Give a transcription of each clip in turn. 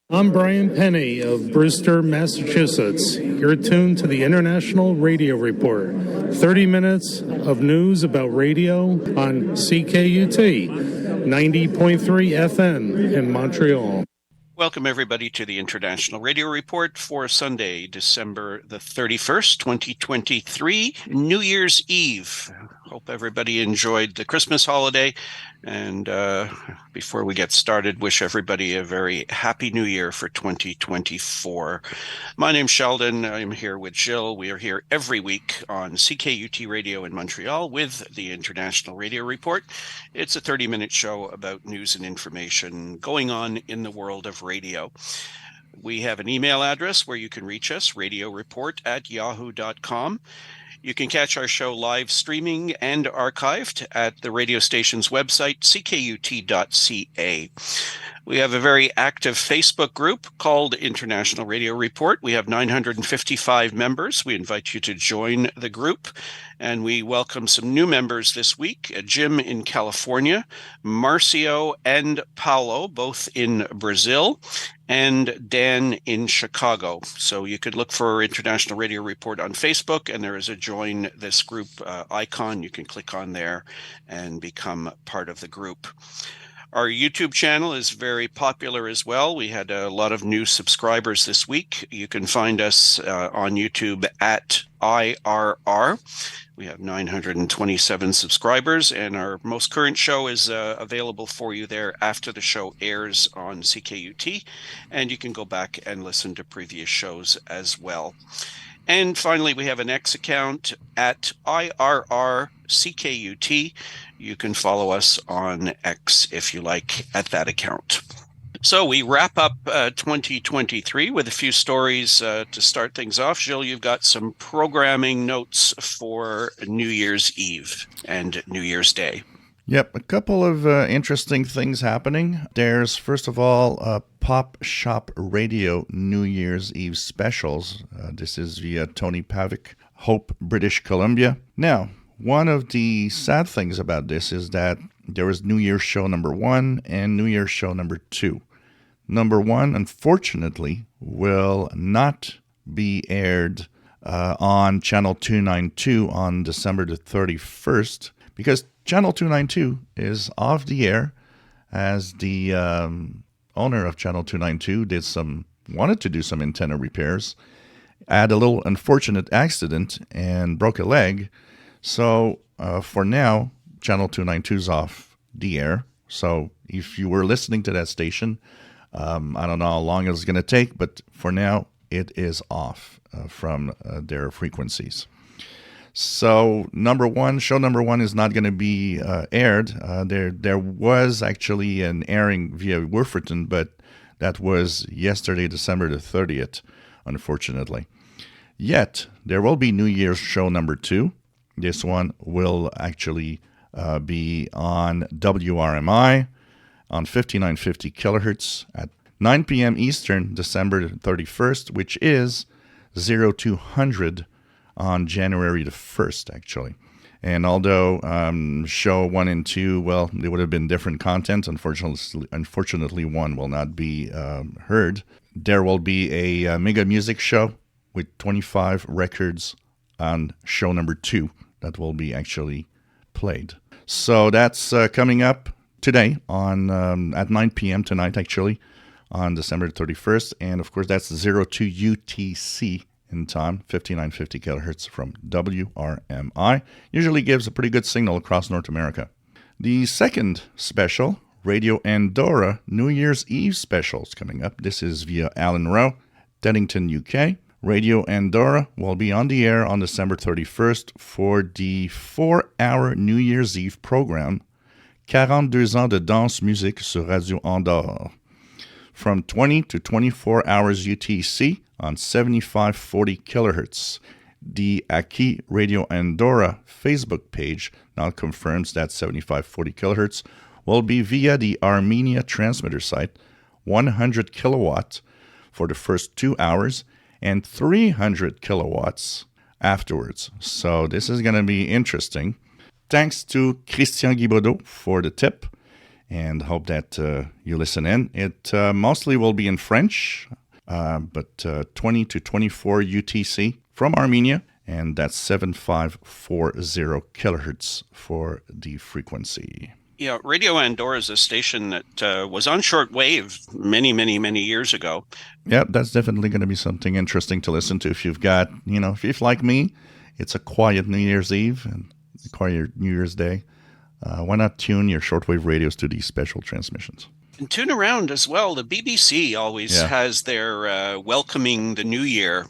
I'm Brian Penny of Brewster, Massachusetts. You're tuned to the International Radio Report. 30 minutes of news about radio on CKUT 90.3 FM in Montreal. Welcome, everybody, to the International Radio Report for Sunday, December the 31st, 2023, New Year's Eve. Hope everybody enjoyed the Christmas holiday. And before we get started, wish everybody a very happy New Year for 2024. My name's Sheldon. I'm here with Jill. We are here every week on CKUT Radio in Montreal with the International Radio Report. It's a 30-minute show about news and information going on in the world of radio. We have an email address where you can reach us, radioreport@yahoo.com. You can catch our show live streaming and archived at the radio station's website, ckut.ca. We have a very active Facebook group called International Radio Report. We have 955 members. We invite you to join the group. And we welcome some new members this week, Jim in California, Marcio and Paulo, both in Brazil, and Dan in Chicago. So you could look for International Radio Report on Facebook, and there is a join this group icon. You can click on there and become part of the group. Our YouTube channel is very popular as well. We had a lot of new subscribers this week. You can find us on YouTube at IRR. We have 927 subscribers, and our most current show is available for you there after the show airs on CKUT, and you can go back and listen to previous shows as well. And finally, we have an X account at IRRCKUT. You can follow us on X if you like at that account. So we wrap up 2023 with a few stories to start things off. Jill, you've got some programming notes for New Year's Eve and New Year's Day. Yep, a couple of interesting things happening. There's, first of all, Pop Shop Radio New Year's Eve specials. This is via Tony Pavick, Hope, British Columbia. Now, one of the sad things about this is that there was New Year's show number 1 and New Year's show number 2. Number 1, unfortunately, will not be aired on Channel 292 on December the 31st because Channel 292 is off the air as the owner of Channel 292 wanted to do some antenna repairs, had a little unfortunate accident and broke a leg. So for now, Channel 292 is off the air. So if you were listening to that station, I don't know how long it's going to take, but for now, it is off from their frequencies. So show number 1 is not going to be aired. There was actually an airing via Wolferton, but that was yesterday, December the 30th, unfortunately. Yet, there will be New Year's show number 2. This one will actually be on WRMI on 5950 kilohertz at 9 p.m. Eastern, December 31st, which is 0200 on January the 1st, actually. And although show 1 and 2, well, they would have been different content. Unfortunately, 1 will not be heard. There will be a mega music show with 25 records on show number 2 that will be actually played. So that's coming up today on at 9 p.m. tonight, actually, on December 31st. And, of course, that's 02 UTC in time, 5950 kilohertz from WRMI. Usually gives a pretty good signal across North America. The second special, Radio Andorra New Year's Eve specials coming up. This is via Alan Roe, Teddington, UK. Radio Andorra will be on the air on December 31st for the 4-hour New Year's Eve program, 42 ans de danse musique sur Radio Andorra, from 20 to 24 hours UTC on 7540 kilohertz. The Aki Radio Andorra Facebook page now confirms that 7540 kilohertz will be via the Armenia transmitter site, 100 kilowatt for the first 2 hours and 300 kilowatts afterwards. So this is going to be interesting. Thanks to Christian Guibaudot for the tip. and hope that you listen in. It mostly will be in French, but 20 to 24 UTC from Armenia, and that's 7540 kilohertz for the frequency. Yeah, Radio Andorra is a station that was on shortwave many years ago. Yeah, that's definitely going to be something interesting to listen to if you've got, if you're like me, it's a quiet New Year's Eve and a quiet New Year's Day. Why not tune your shortwave radios to these special transmissions? And tune around as well. The BBC always has their welcoming the new year,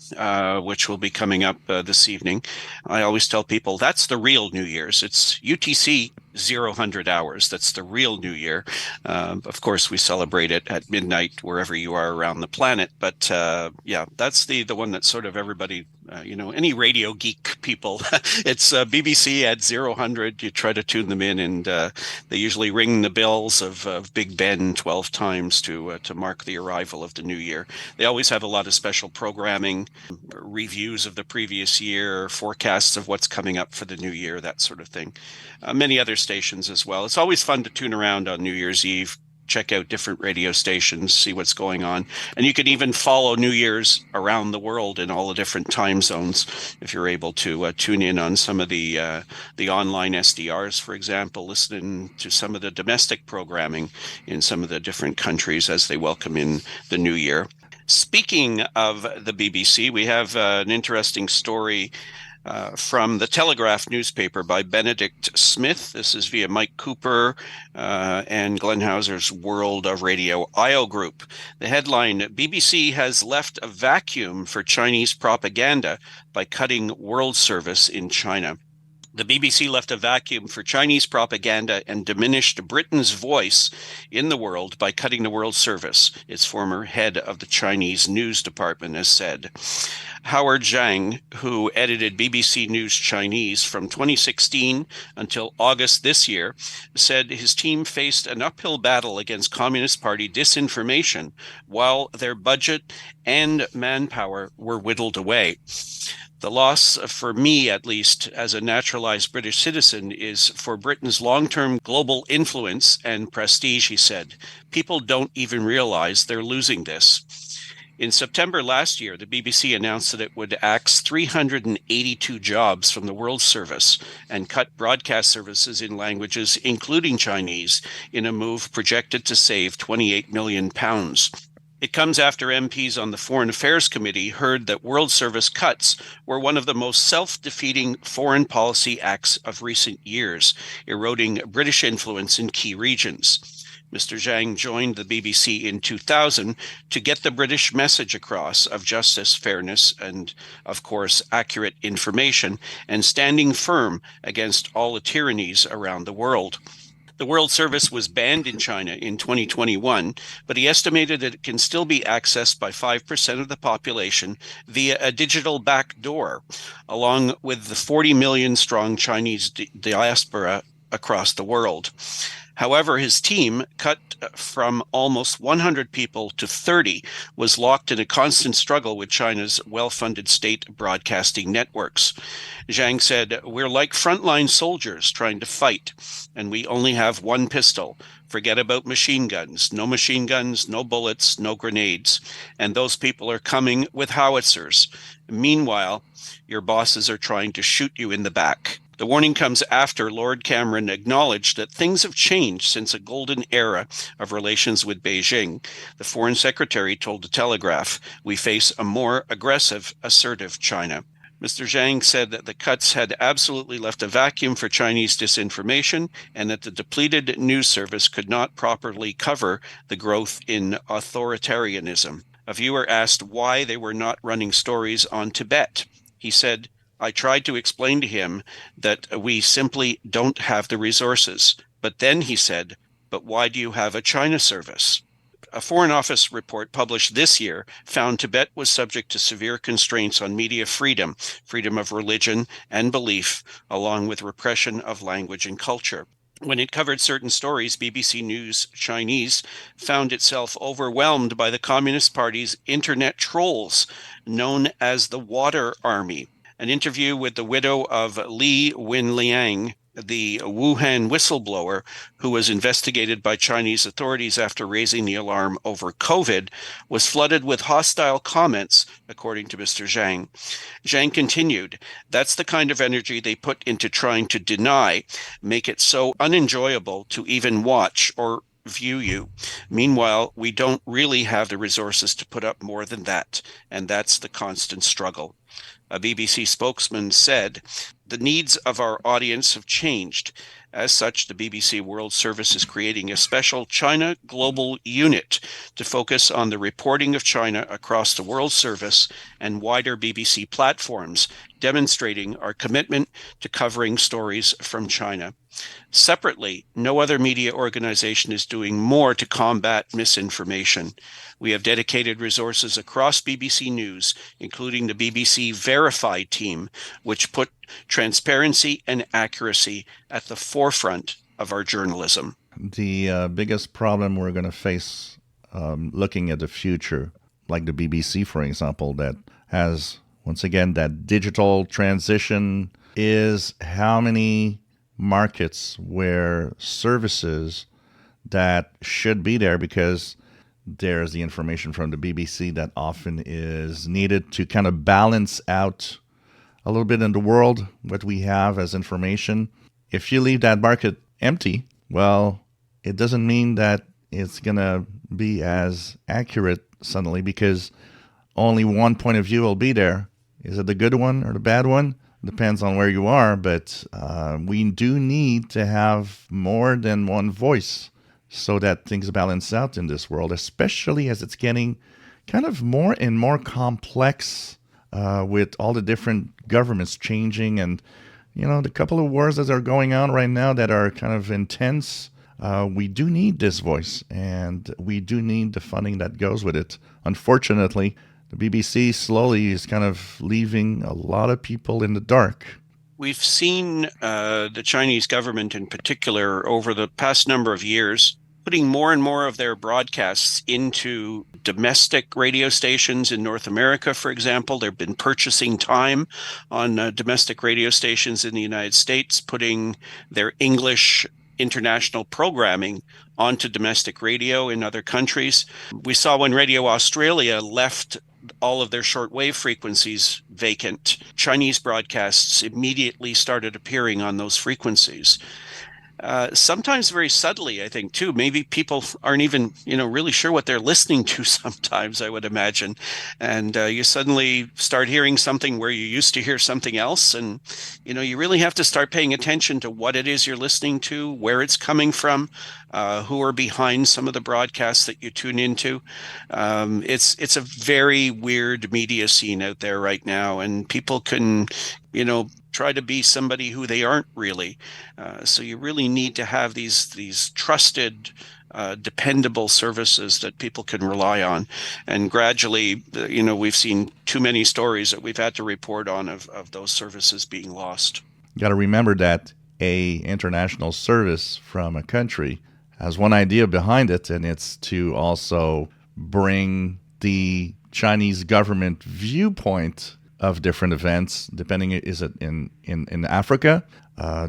which will be coming up this evening. I always tell people that's the real New Year's. It's UTC 0000 hours. That's the real New Year. Of course, we celebrate it at midnight wherever you are around the planet. But that's the one that sort of everybody, any radio geek people. It's BBC at 0000. You try to tune them in, and they usually ring the bells of Big Ben 12 times to mark the arrival of the new year. They always have a lot of special programming, reviews of the previous year, forecasts of what's coming up for the new year, that sort of thing. Many other stations as well. It's always fun to tune around on New Year's Eve, check out different radio stations, see what's going on. And you can even follow New Year's around the world in all the different time zones if you're able to tune in on some of the online SDRs, for example, listening to some of the domestic programming in some of the different countries as they welcome in the new year. Speaking of the BBC, we have an interesting story from the Telegraph newspaper by Benedict Smith. This is via Mike Cooper and Glenn Hauser's World of Radio IO group. The headline, BBC has left a vacuum for Chinese propaganda by cutting world service in China. The BBC left a vacuum for Chinese propaganda and diminished Britain's voice in the world by cutting the world service, its former head of the Chinese news department has said. Howard Zhang, who edited BBC News Chinese from 2016 until August this year, said his team faced an uphill battle against Communist Party disinformation while their budget and manpower were whittled away. The loss, for me at least, as a naturalized British citizen, is for Britain's long-term global influence and prestige, he said. People don't even realize they're losing this. In September last year, the BBC announced that it would axe 382 jobs from the World Service and cut broadcast services in languages, including Chinese, in a move projected to save £28 million. It comes after MPs on the Foreign Affairs Committee heard that World Service cuts were one of the most self-defeating foreign policy acts of recent years, eroding British influence in key regions. Mr. Zhang joined the BBC in 2000 to get the British message across of justice, fairness, and, of course, accurate information, and standing firm against all the tyrannies around the world. The World Service was banned in China in 2021, but he estimated that it can still be accessed by 5% of the population via a digital backdoor, along with the 40 million strong Chinese diaspora across the world. However, his team, cut from almost 100 people to 30, was locked in a constant struggle with China's well-funded state broadcasting networks. Zhang said, "We're like frontline soldiers trying to fight, and we only have one pistol. Forget about machine guns, no bullets, no grenades. And those people are coming with howitzers. Meanwhile, your bosses are trying to shoot you in the back." The warning comes after Lord Cameron acknowledged that things have changed since a golden era of relations with Beijing. The Foreign Secretary told the Telegraph, "We face a more aggressive, assertive China." Mr. Zhang said that the cuts had absolutely left a vacuum for Chinese disinformation and that the depleted news service could not properly cover the growth in authoritarianism. A viewer asked why they were not running stories on Tibet. He said, "I tried to explain to him that we simply don't have the resources. But then he said, 'But why do you have a China service?'" A Foreign Office report published this year found Tibet was subject to severe constraints on media freedom, freedom of religion and belief, along with repression of language and culture. When it covered certain stories, BBC News Chinese found itself overwhelmed by the Communist Party's internet trolls, known as the Water Army. An interview with the widow of Li Wenliang, the Wuhan whistleblower, who was investigated by Chinese authorities after raising the alarm over COVID, was flooded with hostile comments, according to Mr. Zhang. Zhang continued, "That's the kind of energy they put into trying to deny, make it so unenjoyable to even watch or view you. Meanwhile, we don't really have the resources to put up more than that, and that's the constant struggle." A BBC spokesman said, "The needs of our audience have changed. As such, the BBC World Service is creating a special China Global Unit to focus on the reporting of China across the World Service and wider BBC platforms, demonstrating our commitment to covering stories from China." Separately, no other media organization is doing more to combat misinformation. We have dedicated resources across BBC News, including the BBC Verified team, which put transparency and accuracy at the forefront of our journalism. The biggest problem we're going to face looking at the future, like the BBC, for example, that has, once again, that digital transition, is how many markets where services that should be there, because there's the information from the BBC that often is needed to kind of balance out a little bit in the world what we have as information. If you leave that market empty, well, it doesn't mean that it's going to be as accurate suddenly, because only one point of view will be there. Is it the good one or the bad one? Depends on where you are, but we do need to have more than one voice so that things balance out in this world, especially as it's getting kind of more and more complex with all the different governments changing, and the couple of wars that are going on right now that are kind of intense. We do need this voice, and we do need the funding that goes with it. Unfortunately, the BBC slowly is kind of leaving a lot of people in the dark. We've seen the Chinese government in particular over the past number of years putting more and more of their broadcasts into domestic radio stations in North America, for example. They've been purchasing time on domestic radio stations in the United States, putting their English international programming onto domestic radio in other countries. We saw when Radio Australia left all of their shortwave frequencies vacant, Chinese broadcasts immediately started appearing on those frequencies. Sometimes very subtly, I think, too. Maybe people aren't even, really sure what they're listening to sometimes, I would imagine. And you suddenly start hearing something where you used to hear something else. And, you really have to start paying attention to what it is you're listening to, where it's coming from, who are behind some of the broadcasts that you tune into. It's a very weird media scene out there right now, and people can, try to be somebody who they aren't really. So you really need to have these trusted, dependable services that people can rely on. And gradually, we've seen too many stories that we've had to report on of those services being lost. You got to remember that a international service from a country has one idea behind it, and it's to also bring the Chinese government viewpoint of different events, depending, is it in Africa?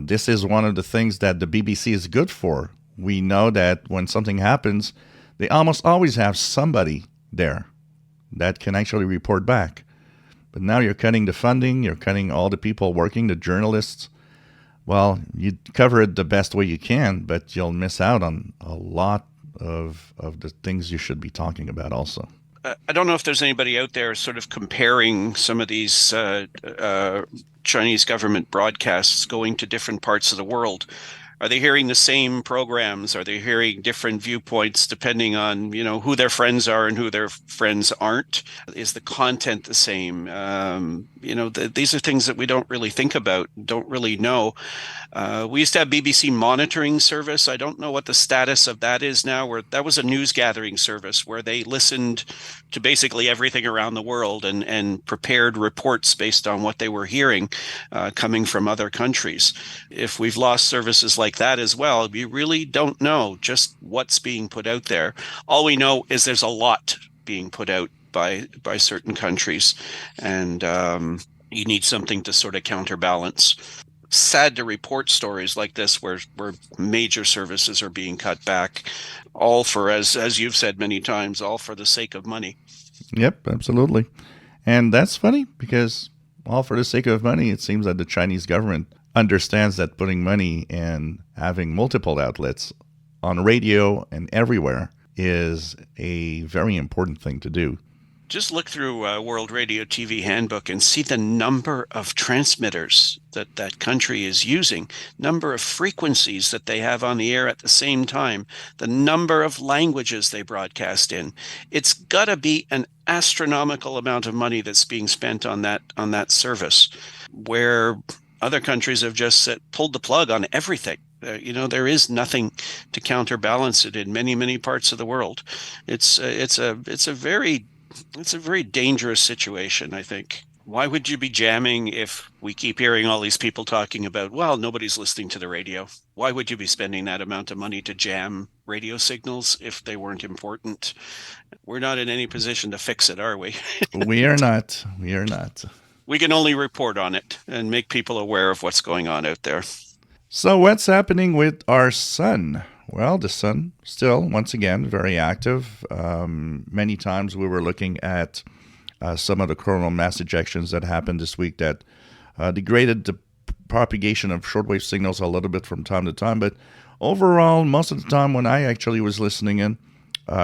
This is one of the things that the BBC is good for. We know that when something happens, they almost always have somebody there that can actually report back. But now you're cutting the funding, you're cutting all the people working, the journalists. Well, you cover it the best way you can, but you'll miss out on a lot of the things you should be talking about also. I don't know if there's anybody out there sort of comparing some of these Chinese government broadcasts going to different parts of the world. Are they hearing the same programs? Are they hearing different viewpoints depending on, who their friends are and who their friends aren't? Is the content the same? These are things that we don't really think about, don't really know. We used to have BBC monitoring service. I don't know what the status of that is now. Where that was a news gathering service where they listened to basically everything around the world and prepared reports based on what they were hearing coming from other countries. If we've lost services like that as well, we really don't know just what's being put out there. All we know is there's a lot being put out by certain countries, and you need something to sort of counterbalance. sad to report stories like this where major services are being cut back, all for, as you've said many times, all for the sake of money. Yep, absolutely. And that's funny because all for the sake of money, it seems that the Chinese government understands that putting money and having multiple outlets on radio and everywhere is a very important thing to do. Just look through World Radio TV Handbook and see the number of transmitters that country is using, number of frequencies that they have on the air at the same time, the number of languages they broadcast in. It's got to be an astronomical amount of money that's being spent on that service, where other countries have just pulled the plug on everything. There is nothing to counterbalance it in many parts of the world. It's a very dangerous situation, I think. Why would you be jamming if we keep hearing all these people talking about, well, nobody's listening to the radio? Why would you be spending that amount of money to jam radio signals if they weren't important? We're not in any position to fix it, are we? We are not. We are not. We can only report on it and make people aware of what's going on out there. So what's happening with our sun? Well, the sun still, once again, very active. Many times we were looking at some of the coronal mass ejections that happened this week that degraded the propagation of shortwave signals a little bit from time to time. But overall, most of the time when I actually was listening in,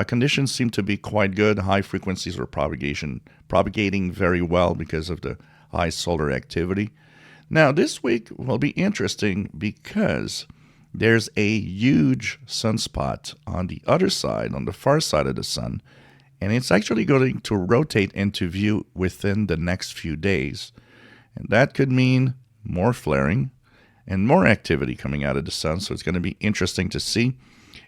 conditions seemed to be quite good. High frequencies were propagating very well because of the high solar activity. Now, this week will be interesting because there's a huge sunspot on the other side, on the far side of the sun, and it's actually going to rotate into view within the next few days. And that could mean more flaring and more activity coming out of the sun, so it's going to be interesting to see.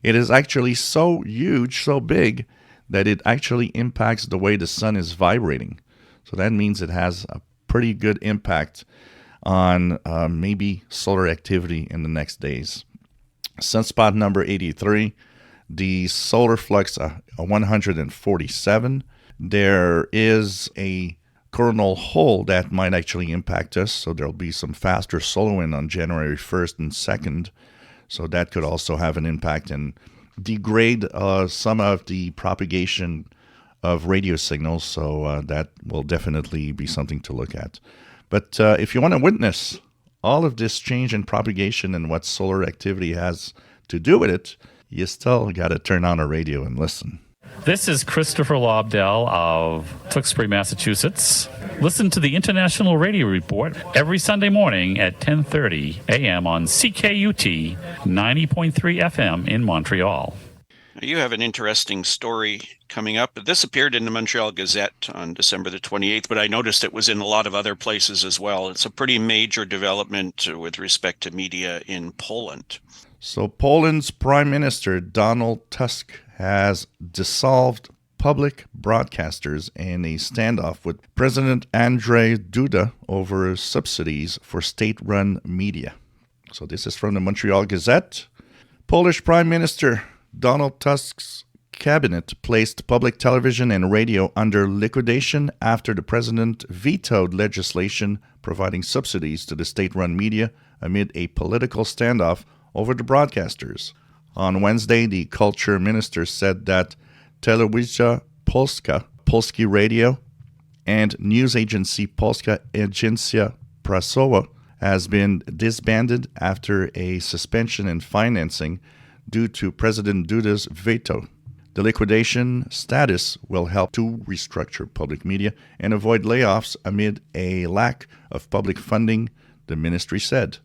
It is actually so huge, so big, that it actually impacts the way the sun is vibrating. So that means it has a pretty good impact on maybe solar activity in the next days. Sunspot number 83, the solar flux 147. There is a coronal hole that might actually impact us, so there'll be some faster solar wind on January 1st and 2nd. So that could also have an impact and degrade some of the propagation of radio signals. So that will definitely be something to look at. But if you want to witness all of this change in propagation and what solar activity has to do with it, you still got to turn on a radio and listen. This is Christopher Lobdell of Tewksbury, Massachusetts. Listen to the International Radio Report every Sunday morning at 10:30 a.m. on CKUT 90.3 FM in Montreal. You have an interesting story coming up. This appeared in the Montreal Gazette on December the 28th, but I noticed it was in a lot of other places as well. It's a pretty major development with respect to media in Poland. So Poland's Prime Minister Donald Tusk has dissolved public broadcasters in a standoff with President Andrzej Duda over subsidies for state-run media. So this is from the Montreal Gazette. Polish Prime Minister Donald Tusk's cabinet placed public television and radio under liquidation after the president vetoed legislation providing subsidies to the state-run media amid a political standoff over the broadcasters. On Wednesday, the culture minister said that Telewizja Polska, Polski Radio, and news agency Polska Agencja Prasowa has been disbanded after a suspension in financing due to President Duda's veto. The liquidation status will help to restructure public media and avoid layoffs amid a lack of public funding, the ministry said.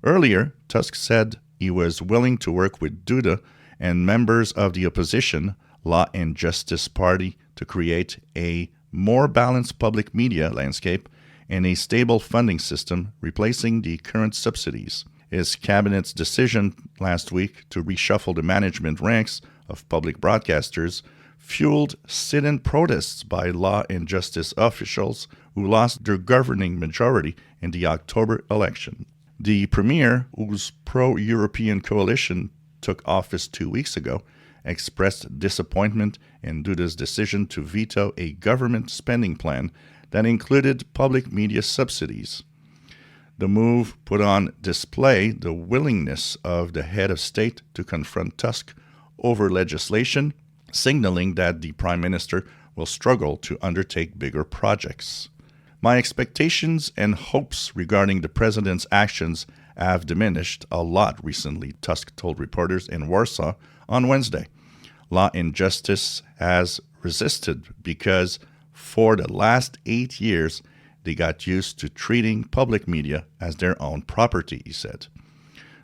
Earlier, Tusk said he was willing to work with Duda and members of the opposition Law and Justice Party to create a more balanced public media landscape and a stable funding system replacing the current subsidies. His cabinet's decision last week to reshuffle the management ranks of public broadcasters fueled sit-in protests by law and justice officials who lost their governing majority in the October election. The premier, whose pro-European coalition took office 2 weeks ago, expressed disappointment in Duda's decision to veto a government spending plan that included public media subsidies. The move put on display the willingness of the head of state to confront Tusk over legislation, signaling that the Prime Minister will struggle to undertake bigger projects. My expectations and hopes regarding the President's actions have diminished a lot recently, Tusk told reporters in Warsaw on Wednesday. Law and Justice has resisted because for the last 8 years, they got used to treating public media as their own property, he said.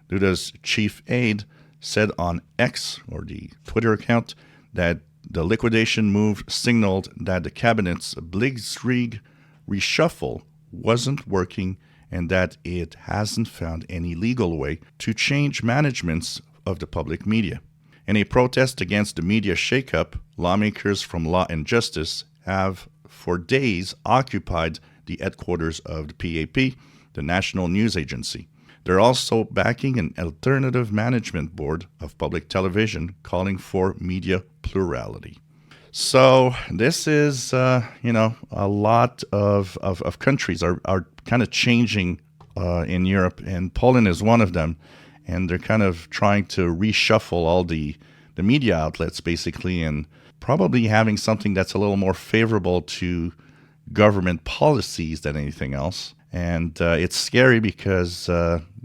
DUDA's chief aide said on X, or the Twitter account, that the liquidation move signaled that the cabinet's blitzkrieg reshuffle wasn't working and that it hasn't found any legal way to change managements of the public media. In a protest against the media shakeup, lawmakers from Law and Justice have for days occupied the headquarters of the PAP, the National News Agency. They're also backing an alternative management board of public television calling for media plurality. So this is, a lot of countries are kind of changing in Europe, and Poland is one of them. And they're kind of trying to reshuffle all the media outlets, basically, and probably having something that's a little more favorable to government policies than anything else. And it's scary because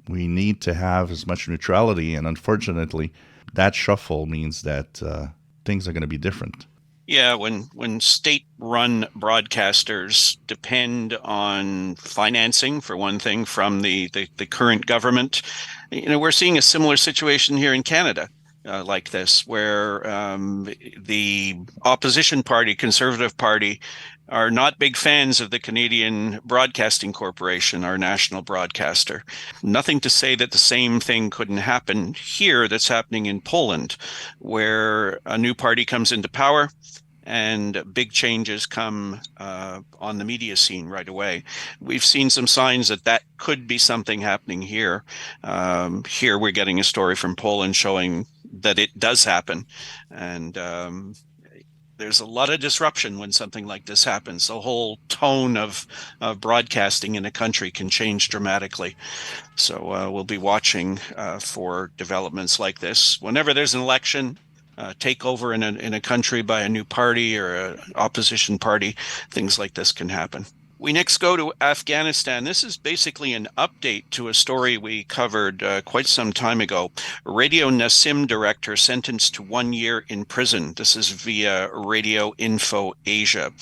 we need to have as much neutrality, and unfortunately, that shuffle means that things are going to be different. Yeah, when state-run broadcasters depend on financing, for one thing, from the current government, we're seeing a similar situation here in Canada. Like this, where the opposition party, Conservative Party, are not big fans of the Canadian Broadcasting Corporation, our national broadcaster. Nothing to say that the same thing couldn't happen here that's happening in Poland, where a new party comes into power and big changes come on the media scene right away. We've seen some signs that could be something happening here. Here we're getting a story from Poland showing that it does happen. And there's a lot of disruption when something like this happens. The whole tone of broadcasting in a country can change dramatically. So we'll be watching for developments like this. Whenever there's an election, takeover in a country by a new party or an opposition party, things like this can happen. We next go to Afghanistan. This is basically an update to a story we covered quite some time ago. Radio Nasim director sentenced to 1 year in prison. This is via Radio Info Asia.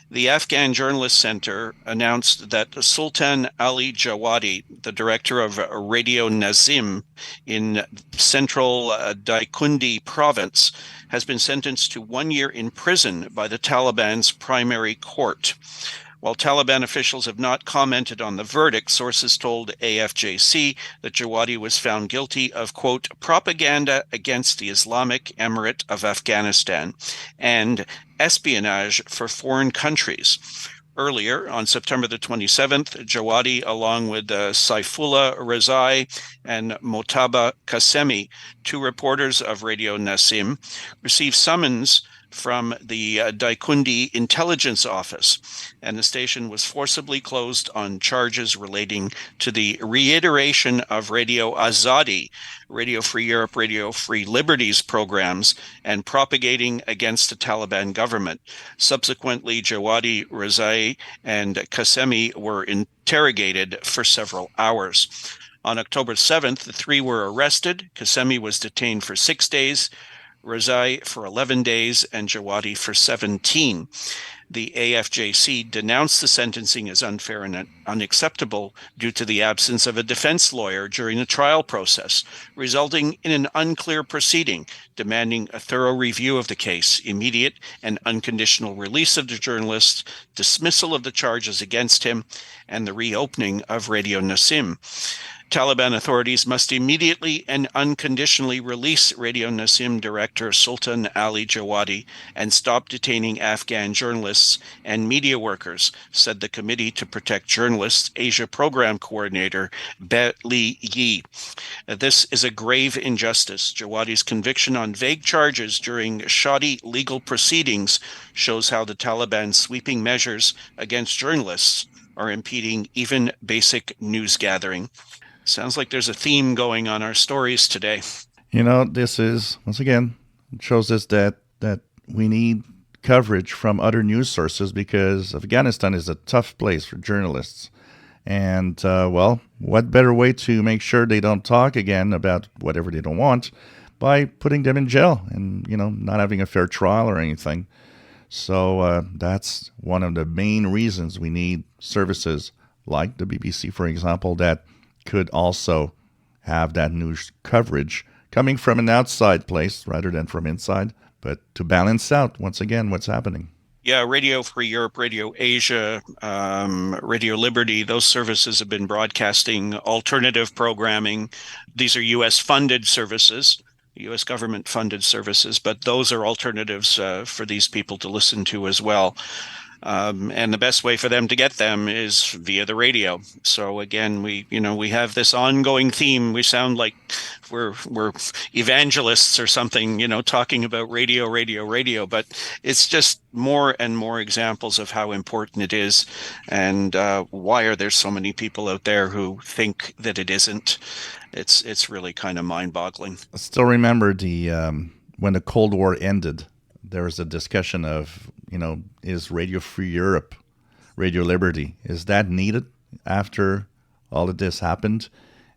The Afghan Journalist Center announced that Sultan Ali Jawadi, the director of Radio Nasim in central Daikundi province, has been sentenced to 1 year in prison by the Taliban's primary court. While Taliban officials have not commented on the verdict, sources told AFJC that Jawadi was found guilty of, quote, propaganda against the Islamic Emirate of Afghanistan and espionage for foreign countries. Earlier, on September the 27th, Jawadi, along with Saifullah Rezai and Motaba Kasemi, two reporters of Radio Nasim, received summons from the Daikundi Intelligence Office, and the station was forcibly closed on charges relating to the reiteration of Radio Azadi, Radio Free Europe, Radio Free Liberties programs, and propagating against the Taliban government. Subsequently, Jawadi, Rezai, and Kasemi were interrogated for several hours. On October 7th, the three were arrested. Kasemi was detained for 6 days, Rezai for 11 days, and Jawadi for 17. The AFJC denounced the sentencing as unfair and unacceptable due to the absence of a defense lawyer during the trial process, resulting in an unclear proceeding, demanding a thorough review of the case, immediate and unconditional release of the journalist, dismissal of the charges against him, and the reopening of Radio Nasim. Taliban authorities must immediately and unconditionally release Radio Nasim director Sultan Ali Jawadi and stop detaining Afghan journalists and media workers, said the Committee to Protect Journalists Asia Program Coordinator Li Yi. This is a grave injustice. Jawadi's conviction on vague charges during shoddy legal proceedings shows how the Taliban's sweeping measures against journalists are impeding even basic news gathering. Sounds like there's a theme going on our stories today. This is, once again, it shows us that we need coverage from other news sources because Afghanistan is a tough place for journalists. And, what better way to make sure they don't talk again about whatever they don't want by putting them in jail and, not having a fair trial or anything. So that's one of the main reasons we need services like the BBC, for example, that could also have that news coverage coming from an outside place rather than from inside, but to balance out, once again, what's happening. Yeah, Radio Free Europe, Radio Asia, Radio Liberty, those services have been broadcasting alternative programming. These are U.S.-funded services, U.S. government-funded services, but those are alternatives for these people to listen to as well. And the best way for them to get them is via the radio. So again, we have this ongoing theme. We sound like we're evangelists or something, talking about radio, but it's just more and more examples of how important it is, and why are there so many people out there who think that it isn't. It's really kind of mind-boggling. I still remember when the Cold War ended, there was a discussion of, is Radio Free Europe, Radio Liberty, is that needed after all of this happened?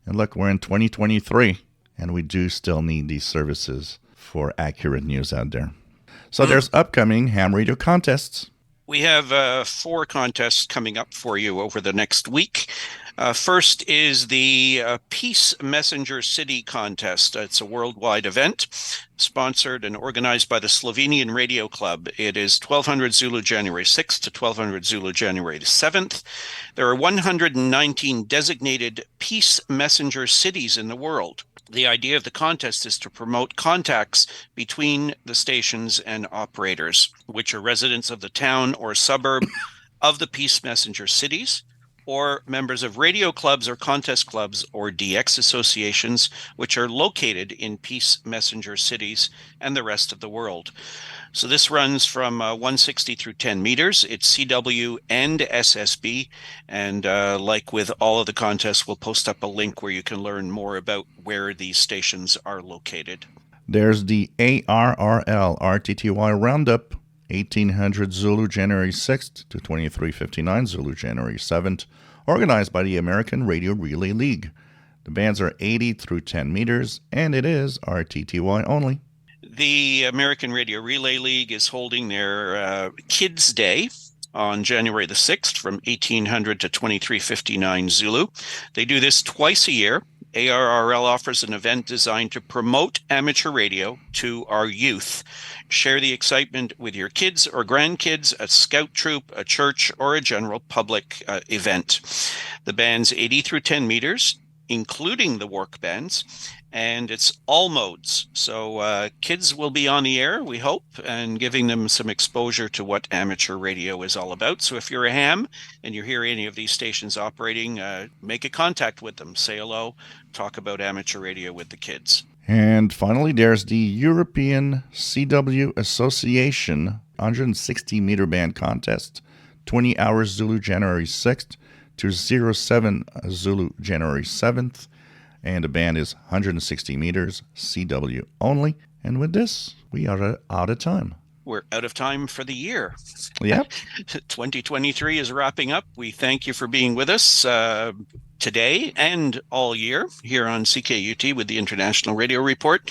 And look, we're in 2023, and we do still need these services for accurate news out there. So there's upcoming ham radio contests. We have 4 contests coming up for you over the next week. First is the Peace Messenger City Contest. It's a worldwide event sponsored and organized by the Slovenian Radio Club. It is 1200 Zulu January 6th to 1200 Zulu January 7th. There are 119 designated Peace Messenger cities in the world. The idea of the contest is to promote contacts between the stations and operators, which are residents of the town or suburb of the Peace Messenger cities, or members of radio clubs or contest clubs or DX associations, which are located in Peace Messenger cities and the rest of the world. So this runs from 160 through 10 meters. It's CW and SSB. And like with all of the contests, we'll post up a link where you can learn more about where these stations are located. There's the ARRL RTTY Roundup, 1800 Zulu January 6th to 2359 Zulu January 7th, organized by the American Radio Relay League. The bands are 80 through 10 meters, and it is RTTY only. The American Radio Relay League is holding their Kids Day on January the 6th from 1800 to 2359 Zulu. They do this twice a year. ARRL offers an event designed to promote amateur radio to our youth. Share the excitement with your kids or grandkids, a scout troop, a church, or a general public event. The band's 80 through 10 meters, including the work bands, and it's all modes. So kids will be on the air, we hope, and giving them some exposure to what amateur radio is all about. So if you're a ham and you hear any of these stations operating, make a contact with them. Say hello, talk about amateur radio with the kids. And finally, there's the European CW Association 160-meter band contest, 20 hours Zulu January 6th to 07 Zulu January 7th. And the band is 160 meters, CW only. And with this, we are out of time. We're out of time for the year. Yep. 2023 is wrapping up. We thank you for being with us today and all year here on CKUT with the International Radio Report.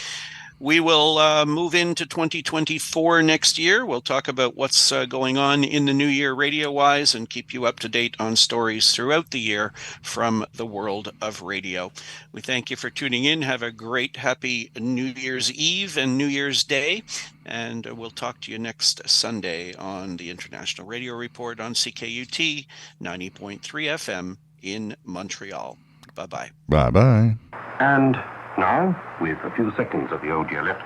We will move into 2024 next year. We'll talk about what's going on in the new year radio-wise and keep you up to date on stories throughout the year from the world of radio. We thank you for tuning in. Have a great, happy New Year's Eve and New Year's Day. And we'll talk to you next Sunday on the International Radio Report on CKUT 90.3 FM in Montreal. Bye-bye. Bye-bye. And now, with a few seconds of the old year left,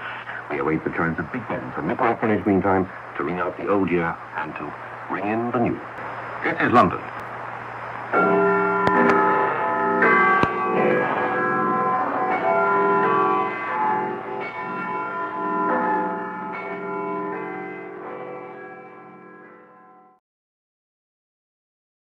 we await the turns of Big Ben from mid-Greenwich Mean Time to ring out the old year and to ring in the new. This is London.